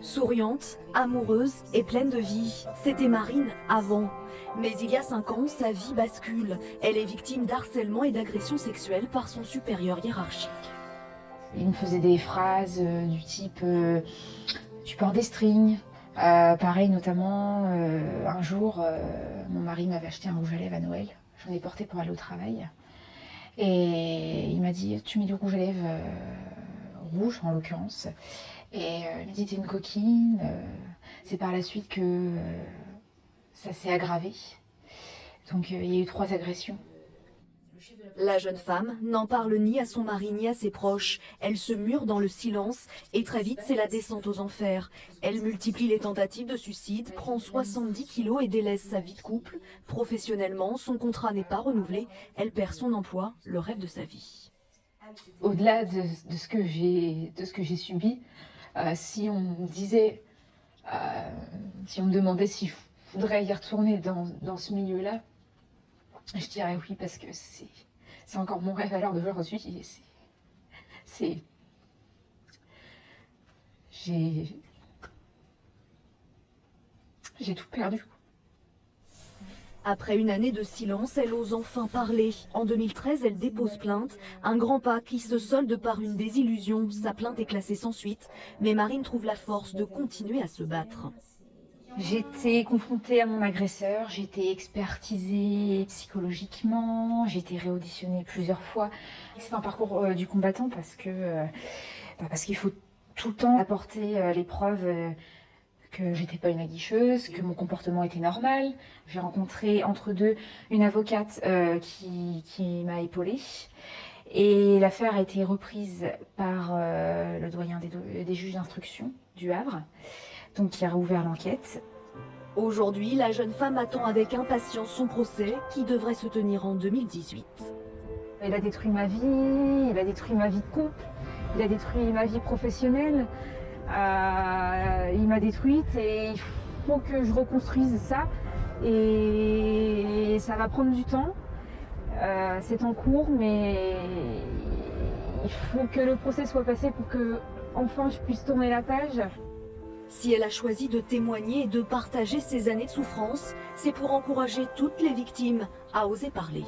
Souriante, amoureuse et pleine de vie, c'était Marine avant. Mais il y a 5 ans, sa vie bascule. Elle est victime d'harcèlement et d'agressions sexuelles par son supérieur hiérarchique. Il me faisait des phrases du type tu portes des strings. Pareil, notamment, un jour, mon mari m'avait acheté un rouge à lèvres à Noël. J'en ai porté pour aller au travail. Et il m'a dit, tu mets du rouge à lèvres rouge en l'occurrence. Et il m'a dit, t'es une coquine. C'est par la suite que ça s'est aggravé. Donc il y a eu 3 agressions. La jeune femme n'en parle ni à son mari ni à ses proches. Elle se mure dans le silence et très vite c'est la descente aux enfers. Elle multiplie les tentatives de suicide, prend 70 kilos et délaisse sa vie de couple. Professionnellement, son contrat n'est pas renouvelé. Elle perd son emploi, le rêve de sa vie. Au-delà de ce que j'ai subi, si on me disait, si on me demandait s'il faudrait y retourner dans ce milieu-là, je dirais oui parce que c'est encore mon rêve à l'heure d'aujourd'hui. J'ai tout perdu. Après une année de silence, elle ose enfin parler. En 2013, elle dépose plainte. Un grand pas qui se solde par une désillusion. Sa plainte est classée sans suite. Mais Marine trouve la force de continuer à se battre. J'étais confrontée à mon agresseur, j'ai été expertisée psychologiquement, j'ai été réauditionnée plusieurs fois. C'est un parcours du combattant parce qu'il faut tout le temps apporter les preuves que j'étais pas une aguicheuse, que mon comportement était normal. J'ai rencontré entre deux une avocate qui m'a épaulée. Et l'affaire a été reprise par le doyen des juges d'instruction du Havre, donc qui a rouvert l'enquête. Aujourd'hui, la jeune femme attend avec impatience son procès qui devrait se tenir en 2018. Il a détruit ma vie, il a détruit ma vie de couple, il a détruit ma vie professionnelle. Il m'a détruite et il faut que je reconstruise ça. Et ça va prendre du temps. C'est en cours, mais il faut que le procès soit passé pour que enfin je puisse tourner la page. Si elle a choisi de témoigner et de partager ses années de souffrance, c'est pour encourager toutes les victimes à oser parler.